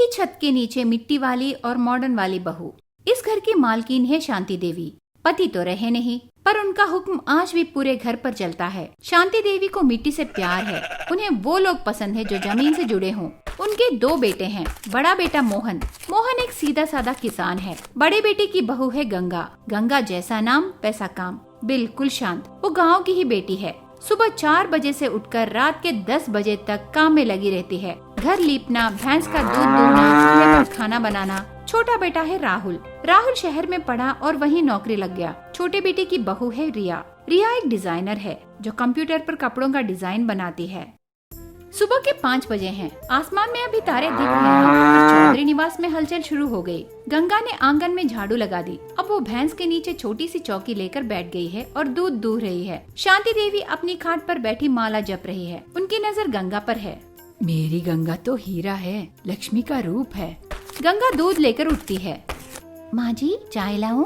ही छत के नीचे मिट्टी वाली और मॉडर्न वाली बहू। इस घर की मालकिन है शांति देवी। पति तो रहे नहीं, पर उनका हुक्म आज भी पूरे घर पर चलता है। शांति देवी को मिट्टी से प्यार है। उन्हें वो लोग पसंद है जो जमीन से जुड़े हों। उनके 2 बेटे हैं। बड़ा बेटा मोहन। मोहन एक सीधा साधा किसान है। बड़े बेटे की बहू है गंगा। गंगा जैसा नाम वैसा काम, बिल्कुल शांत। वो गाँव की ही बेटी है। सुबह 4 बजे से उठकर रात के 10 बजे तक काम में लगी रहती है। घर लीपना, भैंस का दूध दूहना, चूल्हे पर खाना बनाना। छोटा बेटा है राहुल। राहुल शहर में पढ़ा और वहीं नौकरी लग गया। छोटे बेटे की बहू है रिया। रिया एक डिजाइनर है जो कंप्यूटर पर कपड़ों का डिजाइन बनाती है। सुबह के 5 बजे हैं। आसमान में अभी तारे दिख रहे हैं और चौधरी निवास में हलचल शुरू हो गई। गंगा ने आंगन में झाड़ू लगा दी। अब वो भैंस के नीचे छोटी सी चौकी लेकर बैठ गई है और दूध दूह रही है। शांति देवी अपनी खाट पर बैठी माला जप रही है। उनकी नजर गंगा पर है। मेरी गंगा तो हीरा है, लक्ष्मी का रूप है। गंगा दूध लेकर उठती है। माँ जी, चाय लाऊं?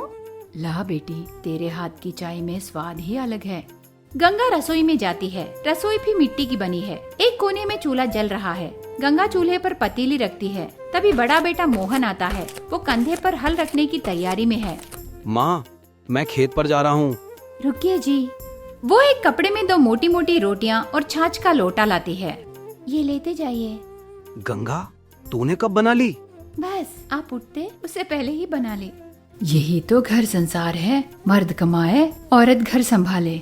ला बेटी, तेरे हाथ की चाय में स्वाद ही अलग है। गंगा रसोई में जाती है। रसोई भी मिट्टी की बनी है। एक कोने में चूल्हा जल रहा है। गंगा चूल्हे पर पतीली रखती है। तभी बड़ा बेटा मोहन आता है। वो कंधे पर हल रखने की तैयारी में है। माँ, मैं खेत पर जा रहा हूँ। रुकिए जी। वो एक कपड़े में 2 मोटी मोटी रोटियां और छाछ का लोटा लाती है। ये लेते जाइए। गंगा, तूने कब बना ली? बस आप उठते उससे पहले ही बना ली। यही तो घर संसार है। मर्द कमाए, औरत घर संभाले।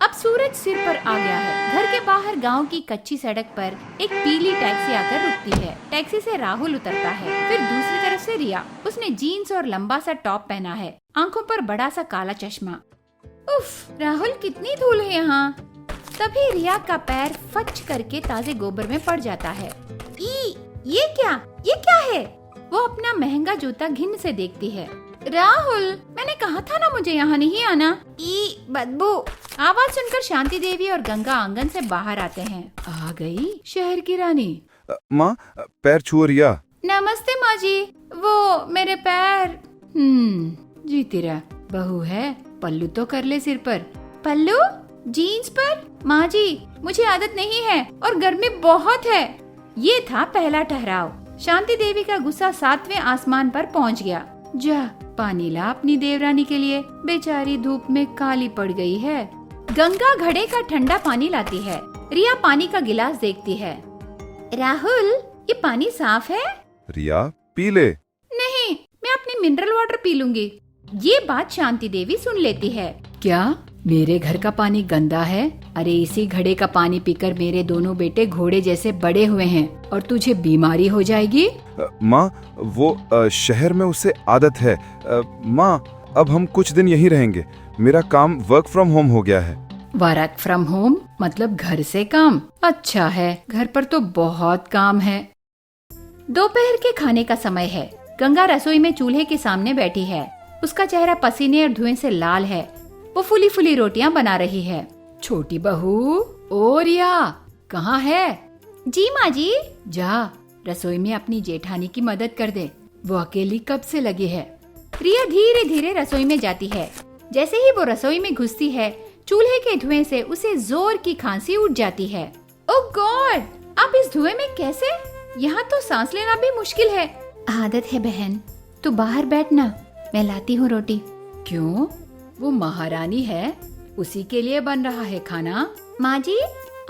अब सूरज सिर पर आ गया है। घर के बाहर गांव की कच्ची सड़क पर एक पीली टैक्सी आकर रुकती है। टैक्सी से राहुल उतरता है। फिर दूसरी तरफ से रिया। उसने जीन्स और लंबा सा टॉप पहना है। आंखों पर बड़ा सा काला चश्मा। उफ, राहुल कितनी धूल है यहाँ। तभी रिया का पैर फच करके ताजे गोबर में पड़ जाता है। ये क्या है? वो अपना महंगा जूता घिन से देखती है। राहुल, मैंने कहा था ना मुझे यहाँ नहीं आना। बदबू। आवाज सुनकर शांति देवी और गंगा आंगन से बाहर आते हैं। आ गई शहर की रानी। माँ, पैर छुओ रिया। नमस्ते माँ जी। वो मेरे पैर। जीती रहा। बहू है, पल्लू तो कर ले सिर पर। पल्लू? जीन्स पर? माँ जी, मुझे आदत नहीं है और गर्मी बहुत है। ये था पहला ठहराव। शांति देवी का गुस्सा 7वें आसमान पर पहुँच गया। जा पानी ला अपनी देवरानी के लिए। बेचारी धूप में काली पड़ गई है। गंगा घड़े का ठंडा पानी लाती है। रिया पानी का गिलास देखती है। राहुल, ये पानी साफ है? रिया, पी ले। नहीं, मैं अपनी मिनरल वाटर पी लूंगी। ये बात शांति देवी सुन लेती है। क्या मेरे घर का पानी गंदा है? अरे इसी घड़े का पानी पीकर मेरे दोनों बेटे घोड़े जैसे बड़े हुए हैं और तुझे बीमारी हो जाएगी। माँ, वो शहर में उसे आदत है। माँ, अब हम कुछ दिन यहीं रहेंगे। मेरा काम वर्क फ्रॉम होम हो गया है। वर्क फ्रॉम होम मतलब घर से काम? अच्छा है, घर पर तो बहुत काम है। दोपहर के खाने का समय है। गंगा रसोई में चूल्हे के सामने बैठी है। उसका चेहरा पसीने और धुएं से लाल है। वो फूली फूली रोटियां बना रही है। छोटी बहू, ओ रिया, कहाँ है? जी माँ जी। जा रसोई में अपनी जेठानी की मदद कर दे। वो अकेली कब से लगी है। रिया धीरे धीरे रसोई में जाती है। जैसे ही वो रसोई में घुसती है, चूल्हे के धुएं से उसे जोर की खांसी उठ जाती है। ओह गॉड, अब इस धुएं में कैसे? यहाँ तो सांस लेना भी मुश्किल है। आदत है बहन, तू बाहर बैठना, मैं लाती हूँ रोटी। क्यों? वो महारानी है, उसी के लिए बन रहा है खाना। माँ जी,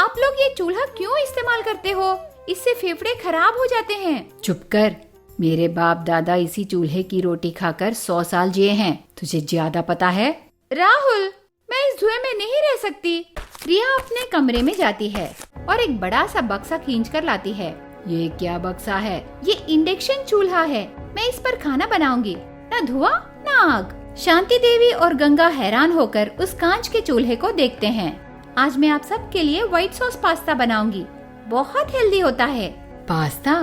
आप लोग ये चूल्हा क्यों इस्तेमाल करते हो? इससे फेफड़े खराब हो जाते हैं। चुप कर, मेरे बाप दादा इसी चूल्हे की रोटी खाकर 100 साल जिए हैं। तुझे ज्यादा पता है। राहुल, मैं इस धुएं में नहीं रह सकती। रिया अपने कमरे में जाती है और एक बड़ा सा बक्सा खींच कर लाती है। ये क्या बक्सा है? ये इंडक्शन चूल्हा है। मैं इस पर खाना बनाऊंगी। न धुआं न आग। शांति देवी और गंगा हैरान होकर उस कांच के चूल्हे को देखते हैं। आज मैं आप सब के लिए व्हाइट सॉस पास्ता बनाऊंगी। बहुत हेल्दी होता है। पास्ता?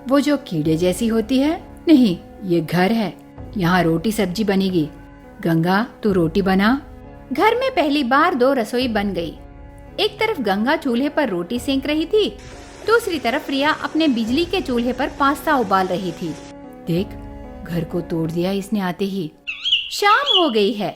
वो जो कीड़े जैसी होती है? नहीं, ये घर है, यहाँ रोटी सब्जी बनेगी। गंगा, तू रोटी बना। घर में पहली बार 2 रसोई बन गई। एक तरफ गंगा चूल्हे पर रोटी सेंक रही थी, दूसरी तरफ रिया अपने बिजली के चूल्हे पर पास्ता उबाल रही थी। देख, घर को तोड़ दिया इसने आते ही। शाम हो गई है।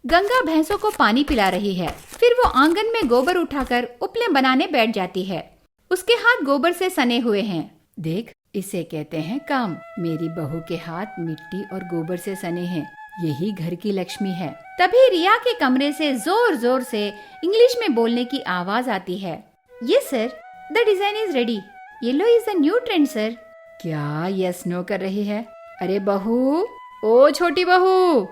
गंगा भैंसों को पानी पिला रही है। फिर वो आंगन में गोबर उठाकर उपले बनाने बैठ जाती है। उसके हाथ गोबर से सने हुए हैं। देख, इसे कहते हैं काम। मेरी बहू के हाथ मिट्टी और गोबर से सने हैं, यही घर की लक्ष्मी है। तभी रिया के कमरे से जोर जोर से इंग्लिश में बोलने की आवाज आती है। Yes sir, the design is ready. Yellow is the new trend sir. क्या यस नो कर रही है? अरे बहू, ओ छोटी बहू।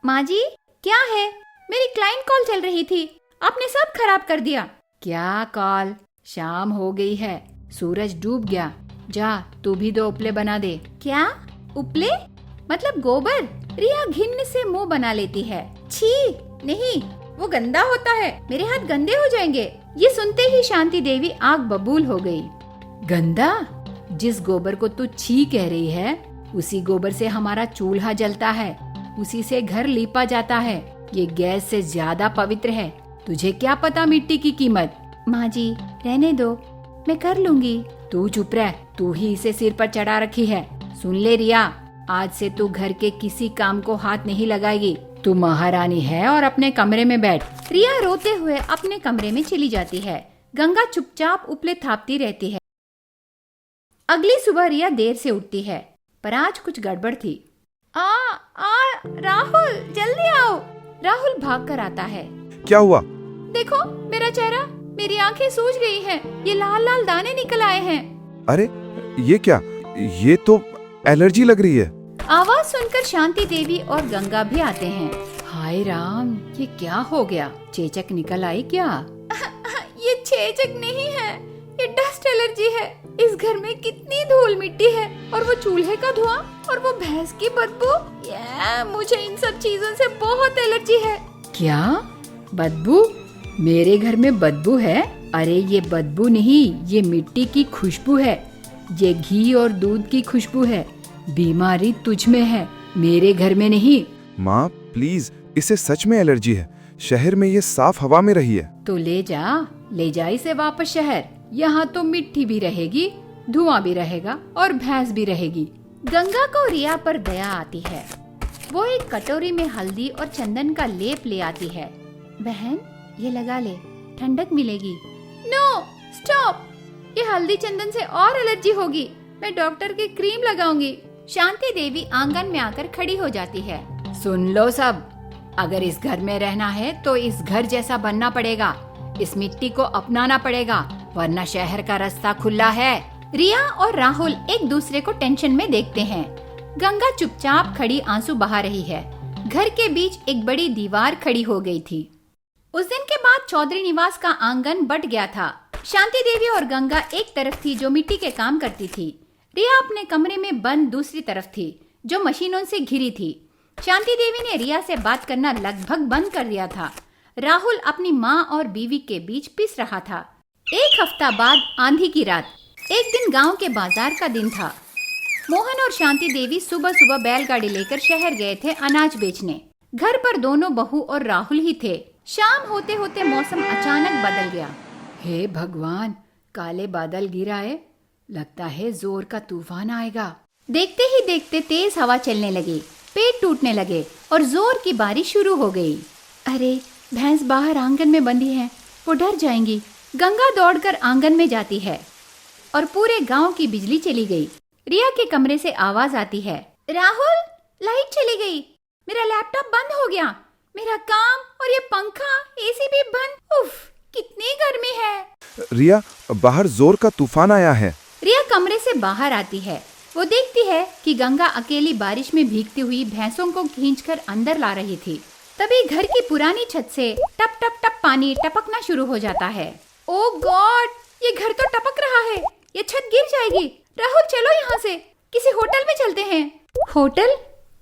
माँ जी, क्या है? मेरी क्लाइंट कॉल चल रही थी, आपने सब खराब कर दिया। क्या कॉल? शाम हो गई है, सूरज डूब गया। जा तू भी 2 उपले बना दे। क्या उपले? मतलब गोबर? रिया घिन्न से मुंह बना लेती है। छी नहीं, वो गंदा होता है, मेरे हाथ गंदे हो जाएंगे। ये सुनते ही शांति देवी आग बबूल हो गई। गंदा? जिस गोबर को तू छी कह रही है, उसी गोबर से हमारा चूल्हा जलता है, उसी से घर लीपा जाता है। ये गैस से ज्यादा पवित्र है। तुझे क्या पता मिट्टी की कीमत? माँ जी रहने दो, मैं कर लूंगी। तू चुप रह, तू ही इसे सिर पर चढ़ा रखी है। सुन ले रिया, आज से तू घर के किसी काम को हाथ नहीं लगाएगी। तू महारानी है और अपने कमरे में बैठ। रिया रोते हुए अपने कमरे में चली जाती है। गंगा चुपचाप उपले थापती रहती है। अगली सुबह रिया देर से उठती है, पर आज कुछ गड़बड़ थी। आ राहुल, जल्दी आओ। राहुल भाग कर आता है। क्या हुआ? देखो मेरा चेहरा, मेरी आंखें सूज गई हैं, ये लाल लाल दाने निकल आए हैं। अरे ये क्या? ये तो एलर्जी लग रही है। आवाज सुनकर शांति देवी और गंगा भी आते हैं। हाय राम, ये क्या हो गया? चेचक निकल आई क्या? ये चेचक नहीं है, ये डस्ट एलर्जी है। इस घर में कितनी धूल मिट्टी है, और वो चूल्हे का धुआं, और वो भैंस की बदबू। मुझे इन सब चीजों से बहुत एलर्जी है। क्या बदबू? मेरे घर में बदबू है? अरे ये बदबू नहीं, ये मिट्टी की खुशबू है। ये घी और दूध की खुशबू है। बीमारी तुझ में है, मेरे घर में नहीं। माँ प्लीज, इसे सच में एलर्जी है। शहर में ये साफ हवा में रही है। तो ले जा इसे वापस शहर। यहाँ तो मिट्टी भी रहेगी, धुआं भी रहेगा और भैंस भी रहेगी। गंगा को रिया पर दया आती है। वो एक कटोरी में हल्दी और चंदन का लेप ले आती है। बहन ये लगा ले, ठंडक मिलेगी। नो स्टॉप, ये हल्दी चंदन से और एलर्जी होगी। मैं डॉक्टर की क्रीम लगाऊंगी। शांति देवी आंगन में आकर खड़ी हो जाती है। सुन लो सब, अगर इस घर में रहना है तो इस घर जैसा बनना पड़ेगा। इस मिट्टी को अपनाना पड़ेगा, वरना शहर का रास्ता खुला है। रिया और राहुल एक दूसरे को टेंशन में देखते हैं। गंगा चुपचाप खड़ी आंसू बहा रही है। घर के बीच एक बड़ी दीवार खड़ी हो गई थी। उस दिन के बाद चौधरी निवास का आंगन बट गया था। शांति देवी और गंगा एक तरफ थी जो मिट्टी के काम करती थी। रिया अपने कमरे में बंद दूसरी तरफ थी जो मशीनों से घिरी थी। शांति देवी ने रिया से बात करना लगभग बंद कर दिया था। राहुल अपनी माँ और बीवी के बीच पिस रहा था। एक हफ्ता बाद आंधी की रात। एक दिन गांव के बाजार का दिन था। मोहन और शांति देवी सुबह सुबह बैलगाड़ी लेकर शहर गए थे अनाज बेचने। घर पर दोनों बहू और राहुल ही थे। शाम होते होते मौसम अचानक बदल गया। हे भगवान, काले बादल गिर आए, लगता है जोर का तूफान आएगा। देखते ही देखते तेज हवा चलने लगी, पेड़ टूटने लगे और जोर की बारिश शुरू हो गई। अरे भैंस बाहर आंगन में बंधी है, वो डर जाएंगी। गंगा दौड़कर आंगन में जाती है और पूरे गांव की बिजली चली गई। रिया के कमरे से आवाज आती है, राहुल लाइट चली गई, मेरा लैपटॉप बंद हो गया, मेरा काम और ये पंखा एसी भी बंद। उफ, कितनी गर्मी है। रिया, बाहर जोर का तूफान आया है। रिया कमरे से बाहर आती है। वो देखती है कि गंगा अकेली बारिश में भीगती हुई भैंसों को खींचकर अंदर ला रही थी। तभी घर की पुरानी छत से टप टप टप पानी टपकना शुरू हो जाता है। ओ गॉड, ये घर तो टपक रहा है, ये छत गिर जाएगी। राहुल चलो यहाँ से, किसी होटल में चलते हैं। होटल?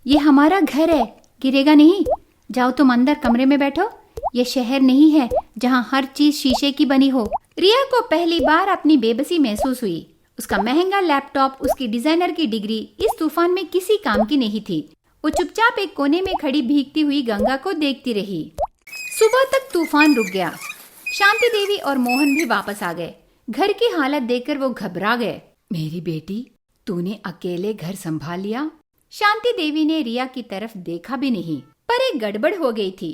ये हमारा घर है, गिरेगा नहीं। जाओ तुम अंदर कमरे में बैठो। ये शहर नहीं है जहाँ हर चीज शीशे की बनी हो। रिया को पहली बार अपनी बेबसी महसूस हुई। उसका महंगा लैपटॉप, उसकी डिजाइनर की डिग्री इस तूफान में किसी काम की नहीं थी। वो चुपचाप एक कोने में खड़ी भीगती हुई गंगा को देखती रही। सुबह तक तूफान रुक गया। शांति देवी और मोहन भी वापस आ गए। घर की हालत देखकर वो घबरा गए। मेरी बेटी, तूने अकेले घर संभाल लिया? शांति देवी ने रिया की तरफ देखा भी नहीं, पर एक गड़बड़ हो गई थी।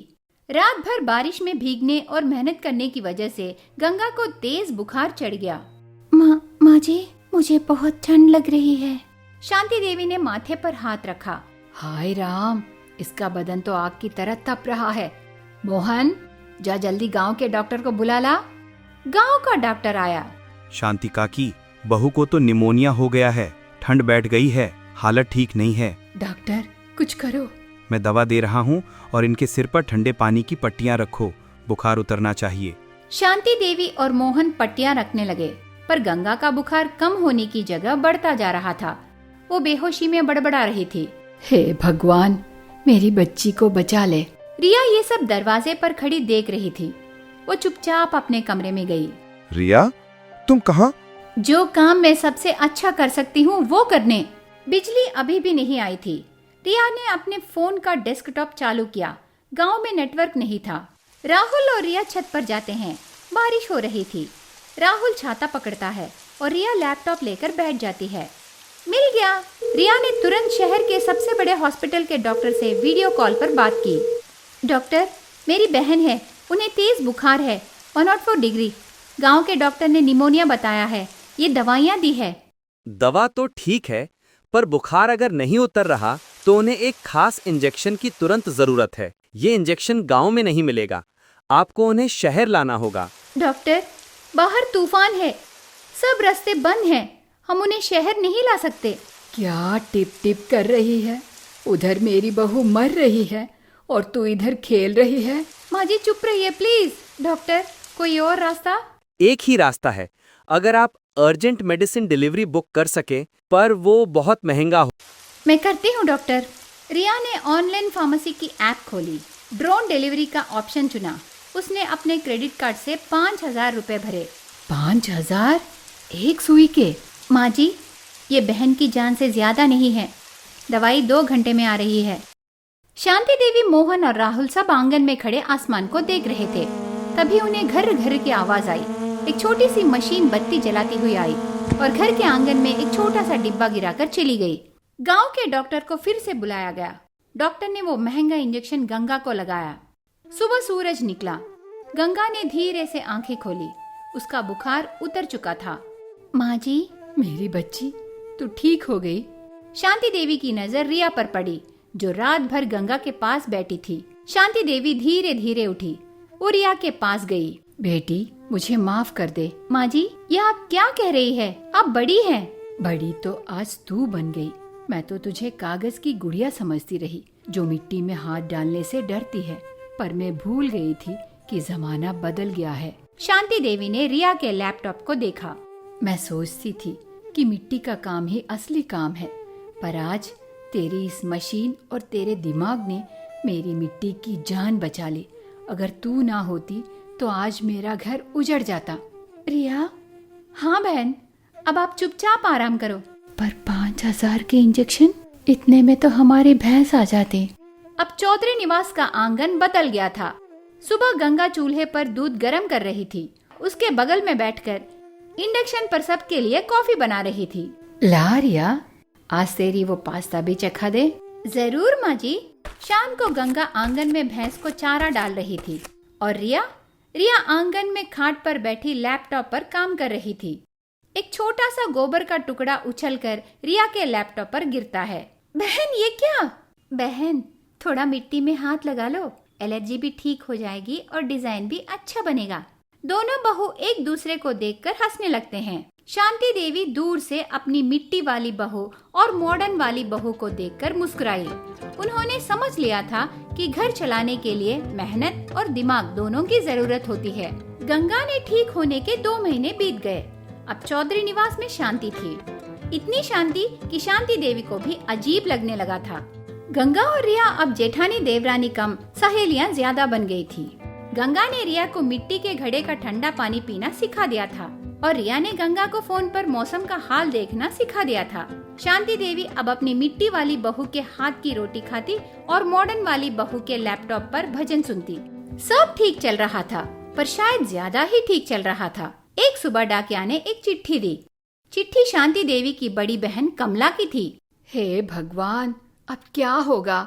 रात भर बारिश में भीगने और मेहनत करने की वजह से गंगा को तेज बुखार चढ़ गया। माँ जी, मुझे बहुत ठंड लग रही है। शांति देवी ने माथे पर हाथ रखा। हाय राम, इसका बदन तो आग की तरह तप रहा है। मोहन, जा जल्दी गांव के डॉक्टर को बुला ला। गांव का डॉक्टर आया। शांति काकी, बहू को तो निमोनिया हो गया है, ठंड बैठ गई है, हालत ठीक नहीं है। डॉक्टर, कुछ करो। मैं दवा दे रहा हूँ और इनके सिर पर ठंडे पानी की पट्टियाँ रखो, बुखार उतरना चाहिए। शांति देवी और मोहन पट्टियां रखने लगे, पर गंगा का बुखार कम होने की जगह बढ़ता जा रहा था। वो बेहोशी में बड़बड़ा रही थी। हे भगवान, मेरी बच्ची को बचा ले। रिया ये सब दरवाजे पर खड़ी देख रही थी। वो चुपचाप अपने कमरे में गई। रिया, तुम कहाँ? जो काम मैं सबसे अच्छा कर सकती हूँ वो करने। बिजली अभी भी नहीं आई थी। रिया ने अपने फोन का डेस्कटॉप चालू किया। गांव में नेटवर्क नहीं था। राहुल और रिया छत पर जाते हैं। बारिश हो रही थी। राहुल छाता पकड़ता है और रिया लैपटॉप लेकर बैठ जाती है। मिल गया। रिया ने तुरंत शहर के सबसे बड़े हॉस्पिटल के डॉक्टर से वीडियो कॉल पर बात की। डॉक्टर, मेरी बहन है, उन्हें तेज बुखार है, 104 डिग्री। गांव के डॉक्टर ने निमोनिया बताया है, ये दवाइयाँ दी है। दवा तो ठीक है, पर बुखार अगर नहीं उतर रहा तो उन्हें एक खास इंजेक्शन की तुरंत जरूरत है। ये इंजेक्शन गांव में नहीं मिलेगा, आपको उन्हें शहर लाना होगा। डॉक्टर, बाहर तूफान है, सब रास्ते बंद हैं, हम उन्हें शहर नहीं ला सकते। क्या टिप टिप कर रही है? उधर मेरी बहू मर रही है और तू इधर खेल रही है। माँ जी चुप रहिए प्लीज। डॉक्टर, कोई और रास्ता? एक ही रास्ता है, अगर आप अर्जेंट मेडिसिन डिलीवरी बुक कर सके, पर वो बहुत महंगा हो। मैं करती हूँ डॉक्टर। रिया ने ऑनलाइन फार्मेसी की ऐप खोली, ड्रोन डिलीवरी का ऑप्शन चुना। उसने अपने क्रेडिट कार्ड से 5,000 रुपए भरे। 5,000 एक सुई के? माँ जी, ये बहन की जान से ज्यादा नहीं है। दवाई 2 घंटे में आ रही है। शांति देवी, मोहन और राहुल सब आंगन में खड़े आसमान को देख रहे थे। तभी उन्हें घर घर की आवाज आई। एक छोटी सी मशीन बत्ती जलाती हुई आई और घर के आंगन में एक छोटा सा डिब्बा गिराकर चली गई। गांव के डॉक्टर को फिर से बुलाया गया। डॉक्टर ने वो महंगा इंजेक्शन गंगा को लगाया। सुबह सूरज निकला। गंगा ने धीरे से आंखें खोली। उसका बुखार उतर चुका था। माँ जी, मेरी बच्ची, तू ठीक हो गई? शांति देवी की नजर रिया पर पड़ी, जो रात भर गंगा के पास बैठी थी। शांति देवी धीरे धीरे उठी। वो रिया के पास गई। बेटी, मुझे माफ कर दे। माँ जी, ये आप क्या कह रही है? आप बड़ी हैं। बड़ी तो आज तू बन गई। मैं तो तुझे कागज की गुड़िया समझती रही, जो मिट्टी में हाथ डालने से डरती है, पर मैं भूल गई थी कि जमाना बदल गया है। शांति देवी ने रिया के लैपटॉप को देखा। मैं सोचती थी कि मिट्टी का काम ही असली काम है, पर आज तेरी इस मशीन और तेरे दिमाग ने मेरी मिट्टी की जान बचा ली। अगर तू ना होती तो आज मेरा घर उजड़ जाता। रिया, हाँ बहन, अब आप चुपचाप आराम करो। पर 5,000 के इंजेक्शन, इतने में तो हमारे भैंस आ जाते। अब चौधरी निवास का आंगन बदल गया था। सुबह गंगा चूल्हे पर दूध गर्म कर रही थी। उसके बगल में बैठकर इंडक्शन पर सबके लिए कॉफी बना रही थी। ला रिया, आज तेरी वो पास्ता भी चखा दे। जरूर माँ जी। शाम को गंगा आंगन में भैंस को चारा डाल रही थी और रिया आंगन में खाट पर बैठी लैपटॉप पर काम कर रही थी। एक छोटा सा गोबर का टुकड़ा उछलकर रिया के लैपटॉप पर गिरता है। बहन, ये क्या? बहन, थोड़ा मिट्टी में हाथ लगा लो, एलर्जी भी ठीक हो जाएगी और डिजाइन भी अच्छा बनेगा। दोनों बहू एक दूसरे को देखकर हंसने लगते हैं। शांति देवी दूर से अपनी मिट्टी वाली बहू और मॉडर्न वाली बहू को देखकर मुस्कुराई। उन्होंने समझ लिया था कि घर चलाने के लिए मेहनत और दिमाग दोनों की जरूरत होती है। गंगा ने ठीक होने के 2 महीने बीत गए। अब चौधरी निवास में शांति थी। इतनी शांति कि शांति देवी को भी अजीब लगने लगा था। गंगा और रिया अब जेठानी देवरानी कम सहेलियां ज्यादा बन गई थी। गंगा ने रिया को मिट्टी के घड़े का ठंडा पानी पीना सिखा दिया था और रिया ने गंगा को फोन पर मौसम का हाल देखना सिखा दिया था। शांति देवी अब अपनी मिट्टी वाली बहू के हाथ की रोटी खाती और मॉडर्न वाली बहू के लैपटॉप पर भजन सुनती। सब ठीक चल रहा था, पर शायद ज्यादा ही ठीक चल रहा था। एक सुबह डाकिया ने एक चिट्ठी दी। चिट्ठी शांति देवी की बड़ी बहन कमला की थी। हे भगवान, अब क्या होगा?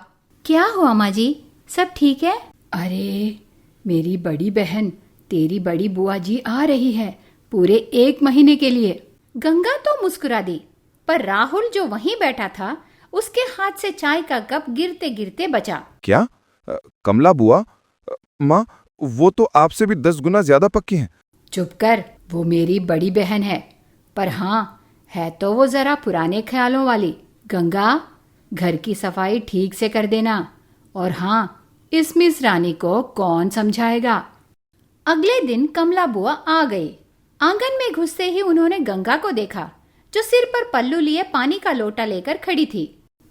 क्या हुआ माँ जी, सब ठीक है? अरे मेरी बड़ी बहन, तेरी बड़ी बुआ जी आ रही है पूरे 1 महीने के लिए। गंगा तो मुस्कुरा दी, पर राहुल जो वहीं बैठा था उसके हाथ से चाय का कप गिरते गिरते बचा। क्या? कमला बुआ, माँ, वो तो आपसे भी 10 गुना ज्यादा पक्की हैं। चुप कर, वो मेरी बड़ी बहन है, पर हाँ, है तो वो जरा पुराने ख्यालों वाली। गंगा, घर की सफाई ठीक से कर देना, और हाँ, इस मिस रानी को कौन समझाएगा। अगले दिन कमला बुआ आ गई। आंगन में घुसते ही उन्होंने गंगा को देखा, जो सिर पर पल्लू लिए पानी का लोटा लेकर खड़ी थी।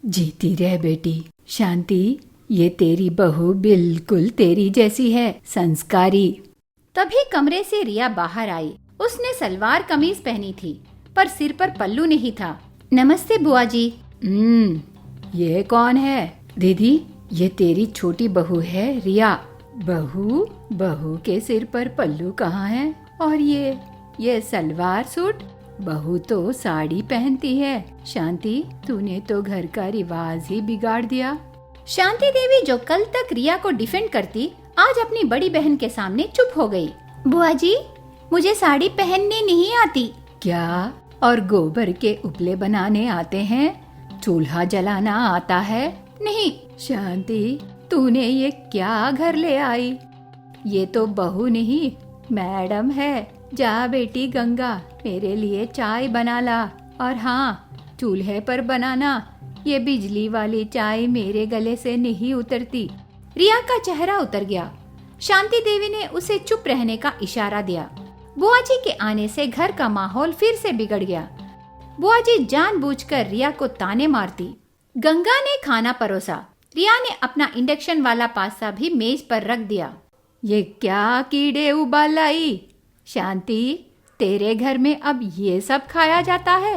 जीती रह बेटी। शांति, ये तेरी बहू बिल्कुल तेरी जैसी है, संस्कारी। तभी कमरे से रिया बाहर आई। उसने सलवार कमीज पहनी थी, पर सिर पर पल्लू नहीं था। नमस्ते बुआ जी। ये कौन है? दीदी, ये तेरी छोटी बहू है रिया। बहू के सिर पर पल्लू कहाँ है? और ये सलवार सूट? बहू तो साड़ी पहनती है। शांति, तूने तो घर का रिवाज ही बिगाड़ दिया। शांति देवी, जो कल तक रिया को डिफेंड करती, आज अपनी बड़ी बहन के सामने चुप हो गई। बुआ जी, मुझे साड़ी पहनने नहीं आती। क्या? और गोबर के उपले बनाने आते हैं? चूल्हा जलाना आता है? नहीं। शांति, तूने ये क्या घर ले आई? ये तो बहू नहीं, मैडम है। जा बेटी गंगा, मेरे लिए चाय बना ला। और हाँ, चूल्हे पर बनाना। ये बिजली वाली चाय मेरे गले से नहीं उतरती। रिया का चेहरा उतर गया। शांति देवी ने उसे चुप रहने का इशारा दिया। बुआ जी के आने से घर का माहौल फिर से बिगड़ गया। बुआ जी जानबूझकर रिया को ताने मारती। गंगा ने खाना परोसा। रिया ने अपना इंडक्शन वाला पासा भी मेज पर रख दिया। ये क्या कीड़े उबाल लाई? शांति, तेरे घर में अब ये सब खाया जाता है?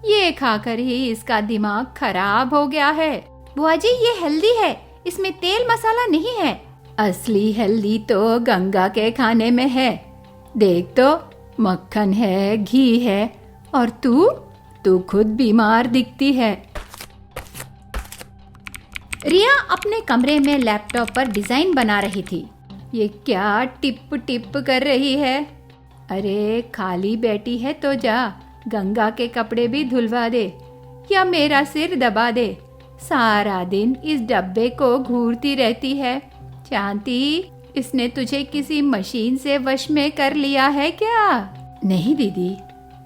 ये खाकर ही इसका दिमाग खराब हो गया है। बुआ जी, ये हेल्दी है, इसमें तेल मसाला नहीं है। असली हेल्दी तो गंगा के खाने में है। देख तो, मक्खन है, घी है, और तू खुद बीमार दिखती है। रिया अपने कमरे में लैपटॉप पर डिजाइन बना रही थी। ये क्या टिप टिप कर रही है? अरे खाली बैठी है तो जा, गंगा के कपड़े भी धुलवा दे, या मेरा सिर दबा दे। सारा दिन इस डब्बे को घूरती रहती है। शांति, इसने तुझे किसी मशीन से वश में कर लिया है क्या? नहीं दीदी,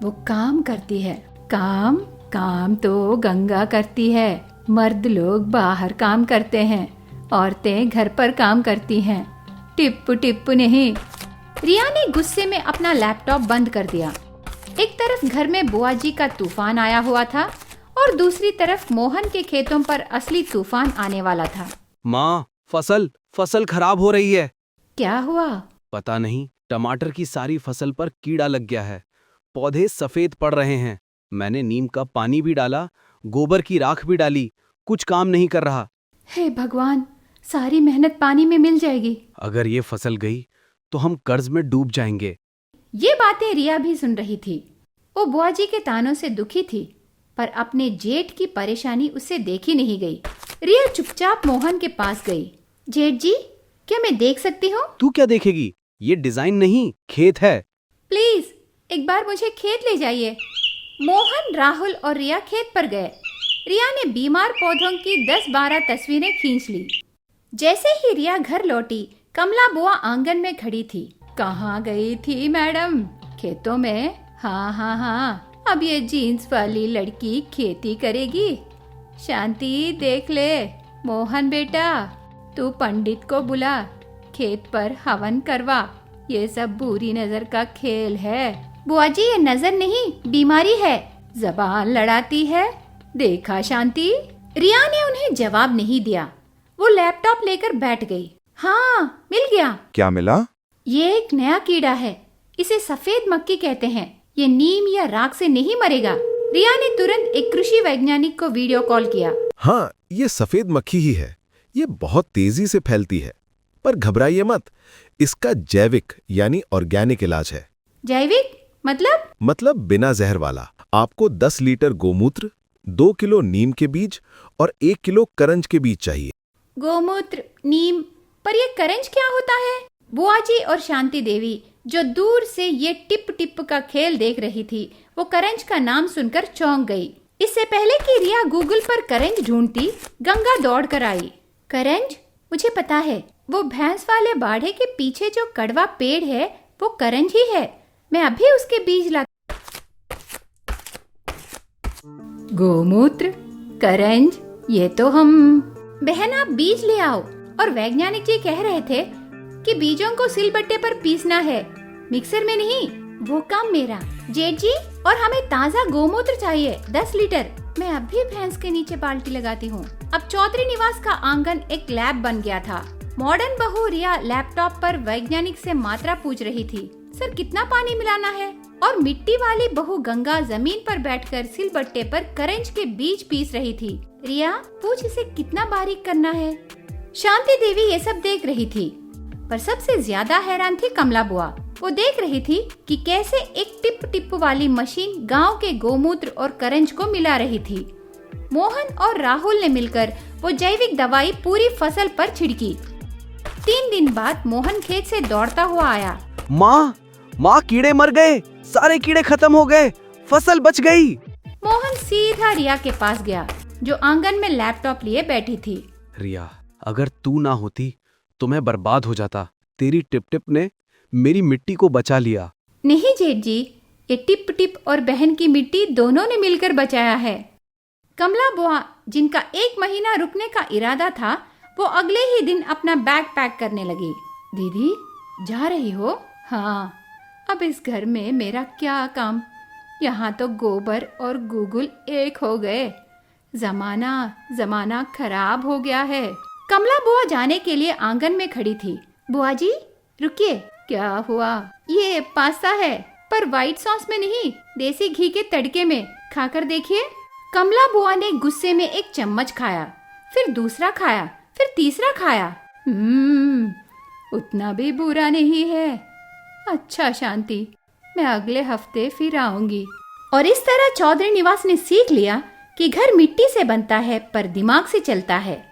वो काम करती है। काम तो गंगा करती है। मर्द लोग बाहर काम करते हैं, औरतें घर पर काम करती हैं। टिप नहीं। रिया ने गुस्से में अपना लैपटॉप बंद कर दिया। एक तरफ घर में बुआ जी का तूफान आया हुआ था, और दूसरी तरफ मोहन के खेतों पर असली तूफान आने वाला था। माँ, फसल खराब हो रही है। क्या हुआ? पता नहीं, टमाटर की सारी फसल पर कीड़ा लग गया है। पौधे सफेद पड़ रहे हैं। मैंने नीम का पानी भी डाला, गोबर की राख भी डाली, कुछ काम नहीं कर रहा। हे भगवान, सारी मेहनत पानी में मिल जाएगी। अगर ये फसल गई तो हम कर्ज में डूब जाएंगे। ये बातें रिया भी सुन रही थी। वो बुआ जी के तानों से दुखी थी, पर अपने जेठ की परेशानी उसे देखी नहीं गई। रिया चुपचाप मोहन के पास गई। जेठ जी, क्या मैं देख सकती हूँ? तू क्या देखेगी? ये डिजाइन नहीं, खेत है। प्लीज एक बार मुझे खेत ले जाइए। मोहन, राहुल और रिया खेत पर गए। रिया ने बीमार पौधों की 10-12 तस्वीरें खींच ली। जैसे ही रिया घर लौटी, कमला बुआ आंगन में खड़ी थी। कहाँ गई थी मैडम? खेतों में? हाँ, अब ये जीन्स वाली लड़की खेती करेगी। शांति, देख ले। मोहन बेटा, तू पंडित को बुला, खेत पर हवन करवा। ये सब बुरी नजर का खेल है। बुआ जी, ये नजर नहीं, बीमारी है। जबान लड़ाती है। देखा शांति? रिया ने उन्हें जवाब नहीं दिया। वो लैपटॉप लेकर बैठ गई। हाँ, मिल गया। क्या मिला? ये एक नया कीड़ा है। इसे सफेद मक्खी कहते हैं। ये नीम या राख से नहीं मरेगा। रिया ने तुरंत एक कृषि वैज्ञानिक को वीडियो कॉल किया। हाँ, ये सफेद मक्खी ही है। ये बहुत तेजी से फैलती है, पर घबराइए मत। इसका जैविक यानी ऑर्गेनिक इलाज है। जैविक मतलब बिना जहर वाला। आपको 10 लीटर गोमूत्र, 2 किलो नीम के बीज और 1 किलो करंज के बीज चाहिए। गोमूत्र, नीम, पर ये करंज क्या होता है? बुआ जी और शांति देवी जो दूर से ये टिप टिप का खेल देख रही थी, वो करंज का नाम सुनकर चौंक गई। इससे पहले कि रिया गूगल पर करंज ढूंढती, गंगा दौड़ कर आई। करंज, मुझे पता है, वो भैंस वाले बाड़े के पीछे जो कड़वा पेड़ है वो करंज ही है। मैं अभी उसके बीज ला। गोमूत्र, करंज, ये तो हम। बहन, आप बीज ले आओ। और वैज्ञानिक जी कह रहे थे कि बीजों को सिलबट्टे पर पीसना है, मिक्सर में नहीं। वो काम मेरा। जेठ जी, और हमें ताज़ा गोमूत्र चाहिए 10 लीटर। मैं अभी भैंस के नीचे बाल्टी लगाती हूँ। अब चौधरी निवास का आंगन एक लैब बन गया था। मॉडर्न बहू रिया लैपटॉप पर वैज्ञानिक से मात्रा पूछ रही थी, सर कितना पानी मिलाना है? और मिट्टी वाली बहू गंगा जमीन पर बैठकर सिलबट्टे पर करंज के बीज पीस रही थी। रिया, पूछ इसे कितना बारीक करना है। शांति देवी ये सब देख रही थी, पर सबसे ज्यादा हैरान थी कमला बुआ। वो देख रही थी कि कैसे एक टिप टिप वाली मशीन गांव के गोमूत्र और करंज को मिला रही थी। मोहन और राहुल ने मिलकर वो जैविक दवाई पूरी फसल पर छिड़की। 3 दिन बाद मोहन खेत से दौड़ता हुआ आया। माँ, कीड़े मर गए, सारे कीड़े खत्म हो गए, फसल बच गई। मोहन सीधा रिया के पास गया, जो आंगन में लैपटॉप लिए बैठी थी। रिया, अगर तू ना होती तो मैं बर्बाद हो जाता। तेरी टिप टिप ने मेरी मिट्टी को बचा लिया। नहीं जेठ जी, ये टिप टिप और बहन की मिट्टी दोनों ने मिलकर बचाया है। कमला बुआ, जिनका 1 महीना रुकने का इरादा था, वो अगले ही दिन अपना बैग पैक करने लगी। दीदी, जा रही हो? हाँ, अब इस घर में मेरा क्या काम? यहाँ तो गोबर और गूगल एक हो गए। जमाना खराब हो गया है। कमला बुआ जाने के लिए आंगन में खड़ी थी। बुआ जी रुकिए। क्या हुआ? ये पास्ता है, पर व्हाइट सॉस में नहीं, देसी घी के तड़के में। खाकर देखिए। कमला बुआ ने गुस्से में एक चम्मच खाया, फिर दूसरा खाया, फिर तीसरा खाया। उतना भी बुरा नहीं है। अच्छा शांति, मैं अगले हफ्ते फिर आऊंगी। और इस तरह चौधरी निवास ने सीख लिया कि घर मिट्टी से बनता है पर दिमाग से चलता है।